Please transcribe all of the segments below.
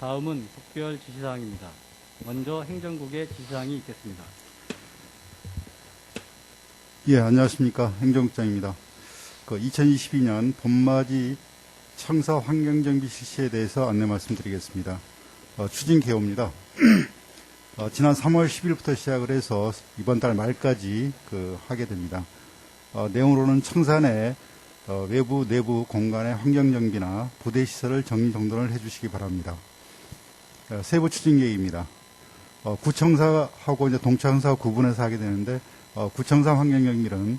다음은 국별 지시사항입니다. 먼저 행정국의 지시사항이 있겠습니다. 예, 안녕하십니까. 행정국장입니다. 2022년 봄맞이 청사 환경정비 실시에 대해서 안내 말씀드리겠습니다. 추진 개요입니다. 지난 3월 10일부터 시작을 해서 이번 달 말까지 하게 됩니다. 내용으로는 청사 내 외부, 내부 공간의 환경정비나 부대시설을 정리정돈을 해주시기 바랍니다. 세부 추진 계획입니다. 구청사하고 이제 동청사 구분해서 하게 되는데, 구청사 환경정비는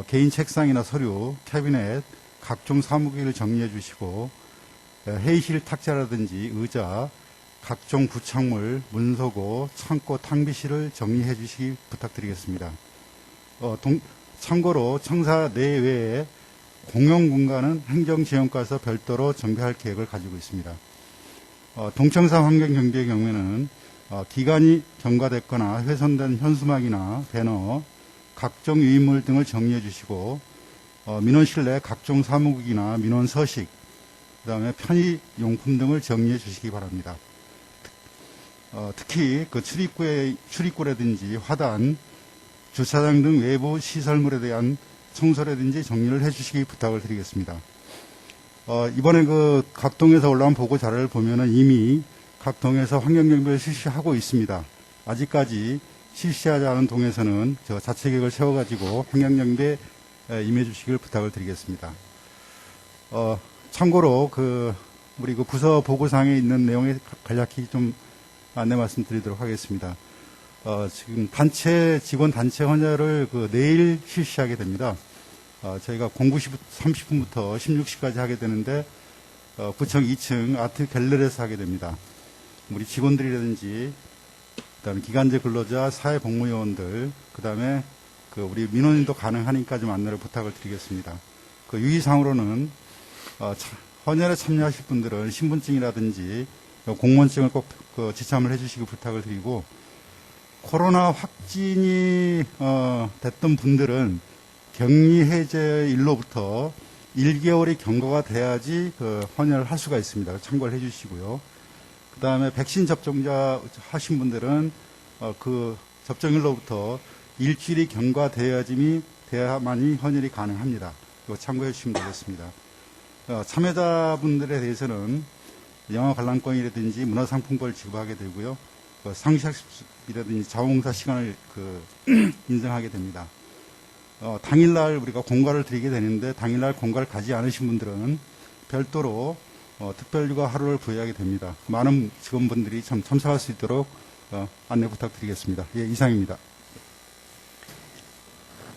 개인 책상이나 서류, 캐비넷, 각종 사무기를 정리해 주시고, 회의실 탁자라든지 의자, 각종 부착물, 문서고, 창고, 탕비실을 정리해 주시기 부탁드리겠습니다. 참고로 청사 내외에 공용 공간은 행정지원과에서 별도로 정비할 계획을 가지고 있습니다. 동청사 환경정비의 경우에는 기간이 경과됐거나 훼손된 현수막이나 배너, 각종 유인물 등을 정리해 주시고, 민원실 내 각종 사무국이나 민원 서식, 그 다음에 편의용품 등을 정리해 주시기 바랍니다. 특히 출입구라든지 화단, 주차장 등 외부 시설물에 대한 청소라든지 정리를 해 주시기 부탁을 드리겠습니다. 이번에 각 동에서 올라온 보고 자료를 보면은 이미 각 동에서 환경정비를 실시하고 있습니다. 아직까지 실시하지 않은 동에서는 자체 계획을 세워가지고 환경정비에 임해 주시길 부탁을 드리겠습니다. 참고로 우리 부서 보고상에 있는 내용에 간략히 좀 안내 말씀드리도록 하겠습니다. 지금 직원 단체 헌혈을 내일 실시하게 됩니다. 저희가 09시 30분부터 16시까지 하게 되는데, 구청 2층 아트 갤러리에서 하게 됩니다. 우리 직원들이라든지, 그 다음에 기간제 근로자, 사회복무요원들, 그 다음에 우리 민원인도 가능하니까 좀 안내를 부탁을 드리겠습니다. 유의사항으로는, 헌혈에 참여하실 분들은 신분증이라든지 공무원증을 꼭 지참을 해주시기 부탁을 드리고, 코로나 확진이 됐던 분들은 격리 해제일로부터 1개월이 경과가 돼야지 헌혈을 할 수가 있습니다. 참고를 해주시고요. 그 다음에 백신 접종자 하신 분들은 접종일로부터 일주일이 경과돼야만이 헌혈이 가능합니다. 이거 참고해 주시면 되겠습니다. 참여자분들에 대해서는 영화 관람권이라든지 문화상품권을 지급하게 되고요. 상시학습이라든지 자원봉사 시간을 인정하게 됩니다. 당일날 우리가 공과를 드리게 되는데, 당일날 공과를 가지 않으신 분들은 별도로 특별휴가 하루를 부여하게 됩니다. 많은 직원분들이 참석할 수 있도록 안내 부탁드리겠습니다. 예, 이상입니다.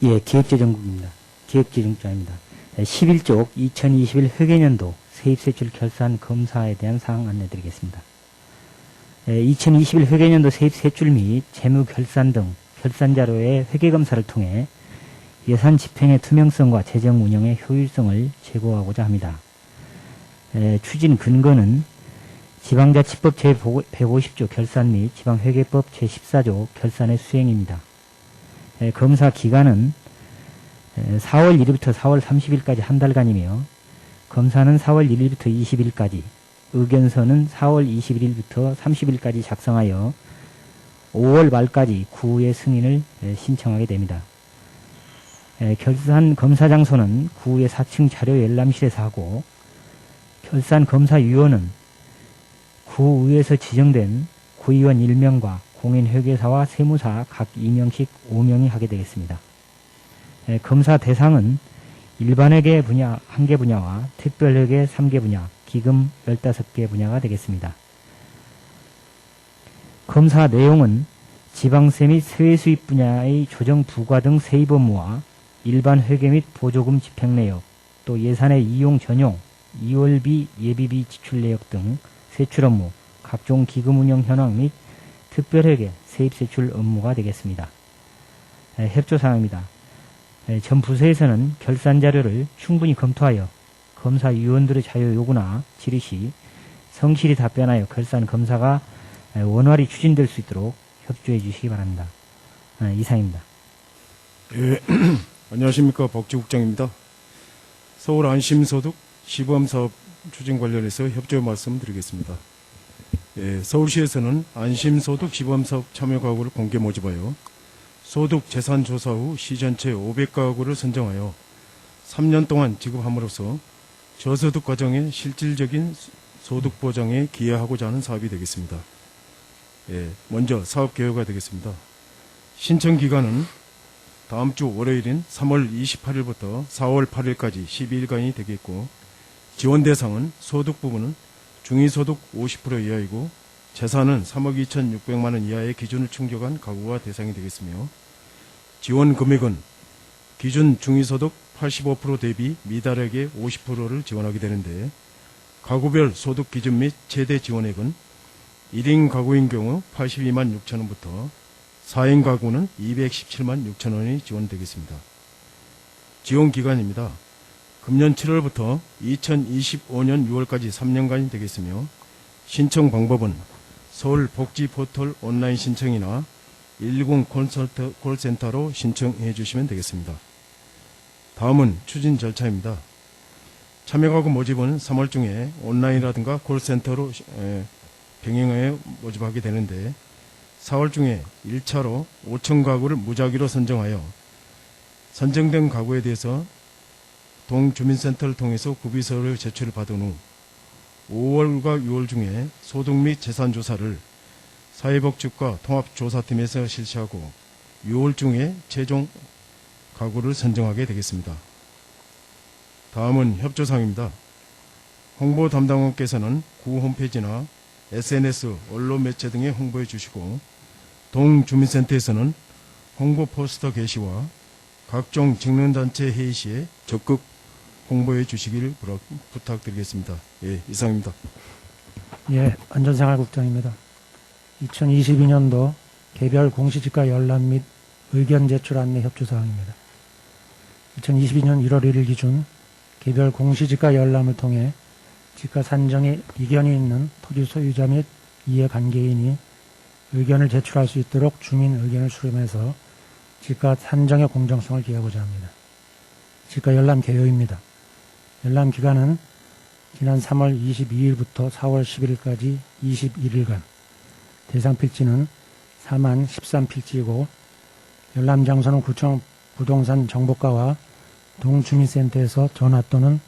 예, 기획재정국입니다. 기획재정국장입니다. 11쪽 2021 회계년도 세입세출 결산 검사에 대한 사항 안내드리겠습니다. 2021 회계년도 세입세출 및 재무결산 등 결산자료의 회계검사를 통해 예산 집행의 투명성과 재정 운영의 효율성을 제고하고자 합니다. 추진 근거는 지방자치법 제150조 결산 및 지방회계법 제14조 결산의 수행입니다. 검사 기간은 4월 1일부터 4월 30일까지 한 달간이며, 검사는 4월 1일부터 20일까지, 의견서는 4월 21일부터 30일까지 작성하여 5월 말까지 구의 승인을 신청하게 됩니다. 결산 검사 장소는 구의 4층 자료 열람실에서 하고, 결산 검사 위원은 구의회에서 지정된 구의원 1명과 공인회계사와 세무사 각 2명씩 5명이 하게 되겠습니다. 검사 대상은 일반회계 분야 1개 분야와 특별회계 3개 분야, 기금 15개 분야가 되겠습니다. 검사 내용은 지방세 및 세외수입 분야의 조정 부과 등 세입 업무와 일반 회계 및 보조금 집행 내역, 또 예산의 이용 전용, 이월비, 예비비 지출 내역 등 세출 업무, 각종 기금 운영 현황 및 특별회계, 세입세출 업무가 되겠습니다. 협조사항입니다. 전 부서에서는 결산 자료를 충분히 검토하여 검사위원들의 자유 요구나 질의 시 성실히 답변하여 결산 검사가 원활히 추진될 수 있도록 협조해 주시기 바랍니다. 이상입니다. 예, 안녕하십니까. 복지국장입니다. 서울 안심소득 시범사업 추진 관련해서 협조 말씀드리겠습니다. 서울시에서는 안심소득 시범사업 참여 가구를 공개 모집하여 소득 재산 조사 후 시 전체 500가구를 선정하여 3년 동안 지급함으로써 저소득 가정의 실질적인 소득 보장에 기여하고자 하는 사업이 되겠습니다. 먼저 사업 개요가 되겠습니다. 신청 기간은 다음 주 월요일인 3월 28일부터 4월 8일까지 12일간이 되겠고, 지원 대상은 소득 부분은 중위소득 50% 이하이고 재산은 3억 2,600만 원 이하의 기준을 충족한 가구가 대상이 되겠으며, 지원 금액은 기준 중위소득 85% 대비 미달액의 50%를 지원하게 되는데, 가구별 소득 기준 및 최대 지원액은 1인 가구인 경우 82만 6천 원부터 4인 가구는 217만 6천 원이 지원되겠습니다. 지원 기간입니다. 금년 7월부터 2025년 6월까지 3년간이 되겠으며, 신청 방법은 서울 복지 포털 온라인 신청이나 110 콜센터로 신청해 주시면 되겠습니다. 다음은 추진 절차입니다. 참여가구 모집은 3월 중에 온라인이라든가 콜센터로 병행하여 모집하게 되는데, 4월 중에 1차로 5천 가구를 무작위로 선정하여 선정된 가구에 대해서 동주민센터를 통해서 구비서를 제출을 받은 후 5월과 6월 중에 소득 및 재산 조사를 사회복지과 통합조사팀에서 실시하고 6월 중에 최종 가구를 선정하게 되겠습니다. 다음은 협조사항입니다. 홍보 담당원께서는 구 홈페이지나 SNS, 언론 매체 등에 홍보해 주시고, 동주민센터에서는 홍보 포스터 게시와 각종 직능단체 회의 시에 적극 홍보해 주시길 부탁드리겠습니다. 이상입니다. 안전생활국장입니다. 2022년도 개별 공시지가 열람 및 의견 제출 안내 협조사항입니다. 2022년 1월 1일 기준 개별 공시지가 열람을 통해 지가 산정에 이견이 있는 토지 소유자 및 이해관계인이 의견을 제출할 수 있도록 주민 의견을 수렴해서 지가 산정의 공정성을 기하고자 합니다. 지가 열람 개요입니다. 열람 기간은 지난 3월 22일부터 4월 11일까지 21일간, 대상 필지는 4만 13필지이고 열람 장소는 구청 부동산 정보과와 동주민센터에서 전화 또는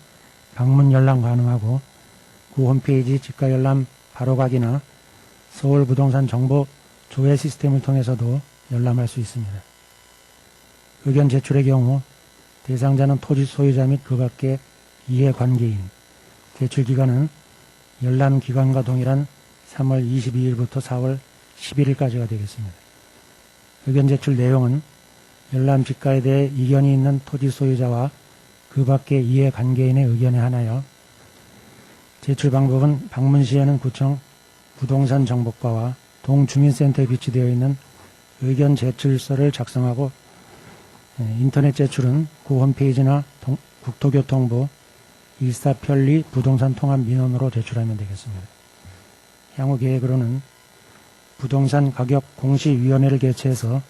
방문 열람 가능하고, 구 홈페이지 지가 열람 바로가기나 서울 부동산 정보 조회 시스템을 통해서도 열람할 수 있습니다. 의견 제출의 경우 대상자는 토지 소유자 및 그 밖의 이해관계인, 제출 기간은 열람 기간과 동일한 3월 22일부터 4월 11일까지가 되겠습니다. 의견 제출 내용은 열람 지가에 대해 이견이 있는 토지 소유자와 그 밖의 이해관계인의 의견에 한하여, 제출 방법은 방문 시에는 구청 부동산 정보과와 동주민센터에 비치되어 있는 의견 제출서를 작성하고, 인터넷 제출은 구 홈페이지나 국토교통부 일사편리 부동산 통합 민원으로 제출하면 되겠습니다. 향후 계획으로는 부동산 가격 공시위원회를 개최해서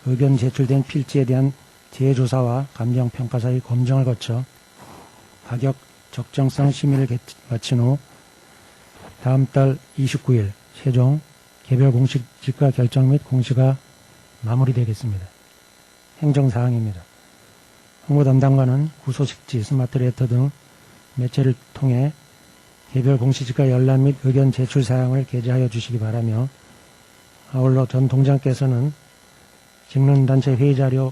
의견 제출된 필지에 대한 재조사와 감정평가사의 검증을 거쳐 가격 적정성 심의를 마친 후 다음 달 29일 최종 개별 공시지가 결정 및 공시가 마무리되겠습니다. 행정사항입니다. 홍보 담당관은 구소식지, 스마트레터 등 매체를 통해 개별 공시지가 열람 및 의견 제출 사항을 게재하여 주시기 바라며, 아울러 전 동장께서는 직능단체 회의자료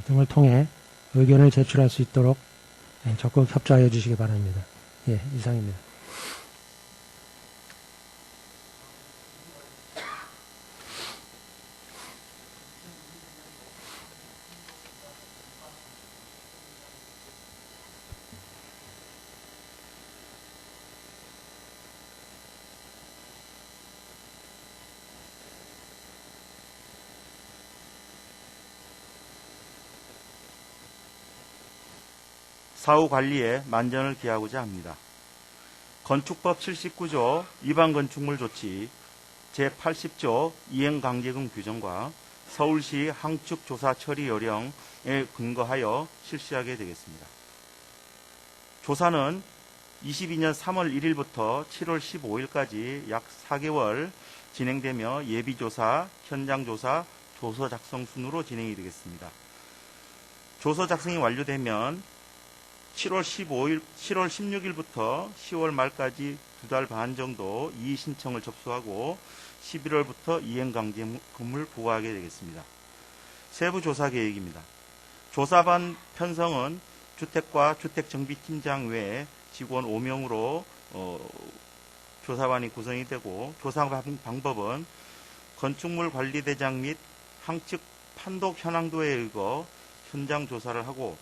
등을 통해 의견을 제출할 수 있도록 적극 협조하여 주시기 바랍니다. 이상입니다. 사후 관리에 만전을 기하고자 합니다. 건축법 79조 위반 건축물 조치, 제80조 이행관계금 규정과 서울시 항축 조사 처리 요령에 근거하여 실시하게 되겠습니다. 조사는 22년 3월 1일부터 7월 15일까지 약 4개월 진행되며 예비조사, 현장조사, 조서 작성 순으로 진행이 되겠습니다. 조서 작성이 완료되면 7월 16일부터 10월 말까지 2달 반 정도 이의 신청을 접수하고 11월부터 이행강제금을 부과하게 되겠습니다. 세부 조사 계획입니다. 조사반 편성은 주택과 주택정비팀장 외에 직원 5명으로 조사반이 구성이 되고, 조사 방법은 건축물 관리대장 및 항측 판독 현황도에 의거 현장 조사를 하고,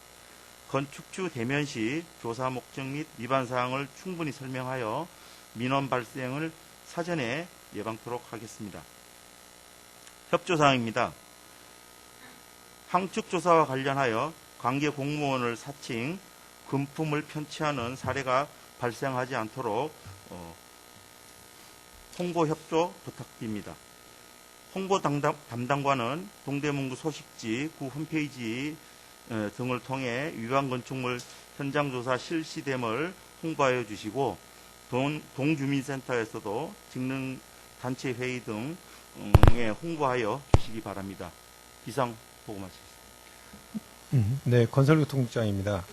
건축주 대면 시 조사 목적 및 위반 사항을 충분히 설명하여 민원 발생을 사전에 예방토록 하겠습니다. 협조사항입니다. 항축 조사와 관련하여 관계 공무원을 사칭, 금품을 편취하는 사례가 발생하지 않도록 홍보 협조 부탁드립니다. 홍보 담당관은 동대문구 소식지, 구 홈페이지 등을 통해 위반 건축물 현장조사 실시됨을 홍보하여 주시고, 동주민센터에서도 직능단체 회의 등에 홍보하여 주시기 바랍니다. 이상 보고 마치겠습니다. 네, 건설교통국장입니다.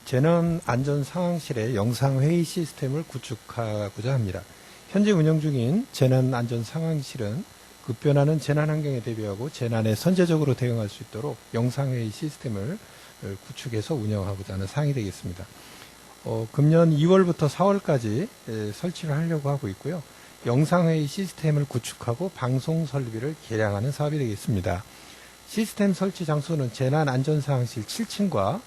재난안전상황실의 영상회의 시스템을 구축하고자 합니다. 현재 운영 중인 재난안전상황실은 급변하는 재난환경에 대비하고 재난에 선제적으로 대응할 수 있도록 영상회의 시스템을 구축해서 운영하고자 하는 사항이 되겠습니다. 금년 2월부터 4월까지 설치를 하려고 하고 있고요. 영상회의 시스템을 구축하고 방송 설비를 개량하는 사업이 되겠습니다. 시스템 설치 장소는 재난안전상황실 7층과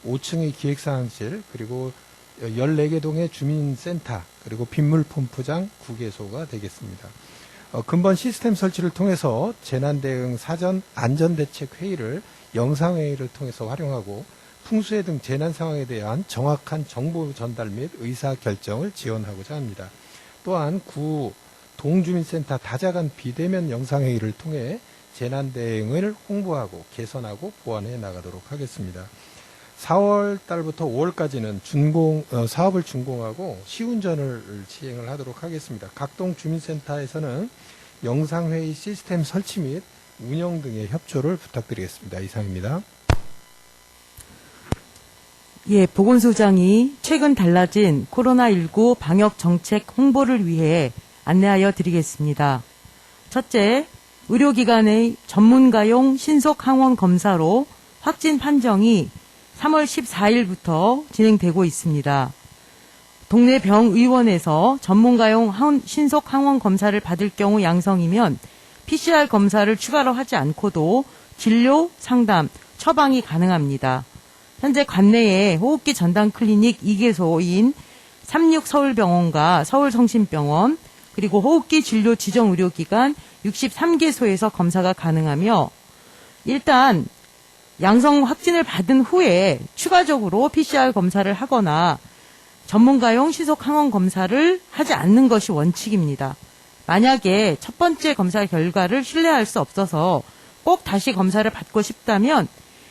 5층의 기획상황실, 그리고 14개 동의 주민센터, 그리고 빗물펌프장 9개소가 되겠습니다. 근본 시스템 설치를 통해서 재난대응 사전 안전대책 회의를 영상회의를 통해서 활용하고, 풍수해 등 재난 상황에 대한 정확한 정보 전달 및 의사결정을 지원하고자 합니다. 또한 구 동주민센터 다자간 비대면 영상회의를 통해 재난 대응을 홍보하고 개선하고 보완해 나가도록 하겠습니다. 4월 달부터 5월까지는 사업을 준공하고 시운전을 시행을 하도록 하겠습니다. 각동 주민센터에서는 영상회의 시스템 설치 및 운영 등의 협조를 부탁드리겠습니다. 이상입니다. 예, 보건소장이 최근 달라진 코로나19 방역 정책 홍보를 위해 안내하여 드리겠습니다. 첫째, 의료기관의 전문가용 신속 항원 검사로 확진 판정이 3월 14일부터 진행되고 있습니다. 동네 병의원에서 전문가용 신속 항원 검사를 받을 경우 양성이면 PCR 검사를 추가로 하지 않고도 진료, 상담, 처방이 가능합니다. 현재 관내에 호흡기 전담 클리닉 2개소인 36서울병원과 서울성심병원, 그리고 호흡기 진료 지정 의료기관 63개소에서 검사가 가능하며, 일단 양성 확진을 받은 후에 추가적으로 PCR 검사를 하거나 전문가용 신속 항원 검사를 하지 않는 것이 원칙입니다. 만약에 첫 번째 검사 결과를 신뢰할 수 없어서 꼭 다시 검사를 받고 싶다면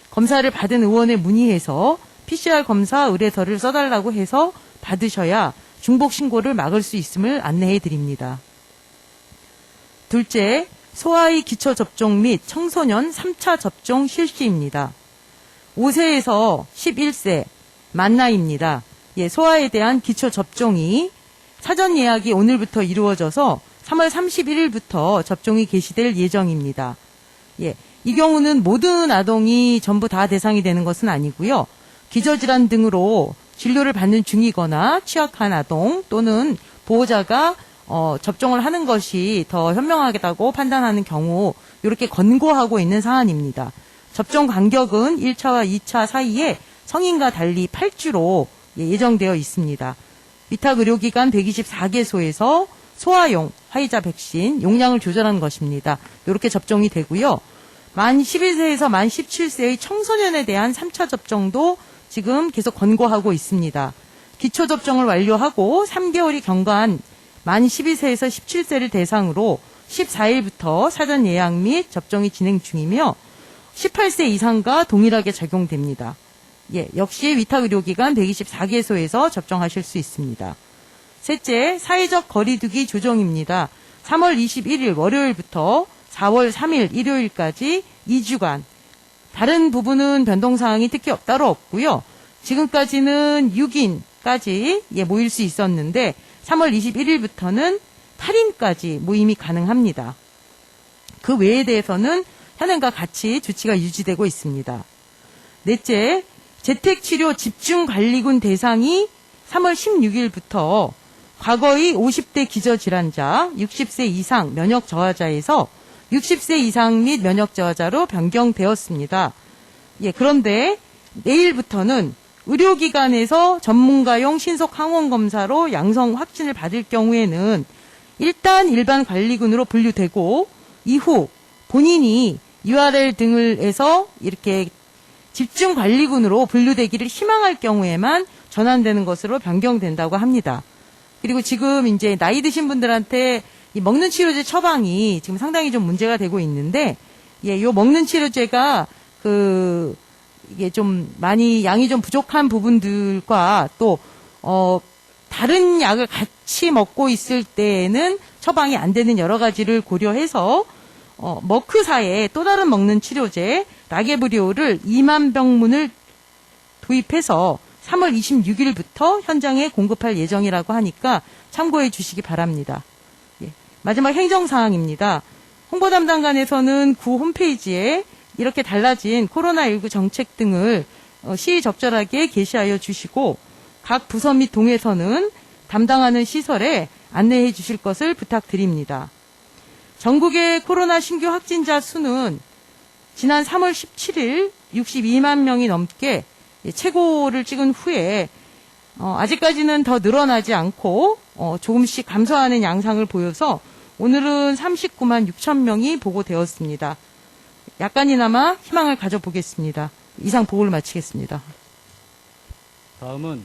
검사를 받은 의원에 문의해서 PCR 검사 의뢰서를 써달라고 해서 받으셔야 중복 신고를 막을 수 있음을 안내해 드립니다. 둘째, 소아의 기초접종 및 청소년 3차 접종 실시입니다. 5세에서 11세 만 나이입니다. 예, 소아에 대한 기초접종이 사전 예약이 오늘부터 이루어져서 3월 31일부터 접종이 개시될 예정입니다. 예, 이 경우는 모든 아동이 전부 다 대상이 되는 것은 아니고요. 기저질환 등으로 진료를 받는 중이거나 취약한 아동 또는 보호자가 접종을 하는 것이 더 현명하다고 판단하는 경우 이렇게 권고하고 있는 사안입니다. 접종 간격은 1차와 2차 사이에 성인과 달리 8주로 예정되어 있습니다. 위탁의료기관 124개소에서 소아용 화이자 백신 용량을 조절한 것입니다. 이렇게 접종이 되고요. 만 11세에서 만 17세의 청소년에 대한 3차 접종도 지금 계속 권고하고 있습니다. 기초접종을 완료하고 3개월이 경과한 만 12세에서 17세를 대상으로 14일부터 사전 예약 및 접종이 진행 중이며 18세 이상과 동일하게 적용됩니다. 역시 위탁의료기관 124개소에서 접종하실 수 있습니다. 셋째, 사회적 거리두기 조정입니다. 3월 21일 월요일부터 4월 3일 일요일까지 2주간 다른 부분은 변동사항이 특히 따로 없고요. 지금까지는 6인까지 모일 수 있었는데 3월 21일부터는 8인까지 모임이 가능합니다. 그 외에 대해서는 현행과 같이 조치가 유지되고 있습니다. 넷째, 재택치료 집중관리군 대상이 3월 16일부터 과거의 50대 기저질환자, 60세 이상 면역 저하자에서 60세 이상 및 면역 저하자로 변경되었습니다. 그런데 내일부터는 의료기관에서 전문가용 신속 항원 검사로 양성 확진을 받을 경우에는 일단 일반 관리군으로 분류되고 이후 본인이 URL 등을 해서 이렇게 집중 관리군으로 분류되기를 희망할 경우에만 전환되는 것으로 변경된다고 합니다. 그리고 지금 이제 나이 드신 분들한테 이 먹는 치료제 처방이 지금 상당히 좀 문제가 되고 있는데, 요 먹는 치료제가 이게 좀 많이 양이 좀 부족한 부분들과 또, 다른 약을 같이 먹고 있을 때에는 처방이 안 되는 여러 가지를 고려해서, 머크사의 또 다른 먹는 치료제, 라게브리오를 2만 병문을 도입해서 3월 26일부터 현장에 공급할 예정이라고 하니까 참고해 주시기 바랍니다. 마지막 행정사항입니다. 홍보담당관에서는 구 홈페이지에 이렇게 달라진 코로나19 정책 등을 시의적절하게 게시하여 주시고 각 부서 및 동에서는 담당하는 시설에 안내해 주실 것을 부탁드립니다. 전국의 코로나 신규 확진자 수는 지난 3월 17일 62만 명이 넘게 최고를 찍은 후에 아직까지는 더 늘어나지 않고 조금씩 감소하는 양상을 보여서 오늘은 39만 6천 명이 보고되었습니다. 약간이나마 희망을 가져보겠습니다. 이상 보고를 마치겠습니다. 다음은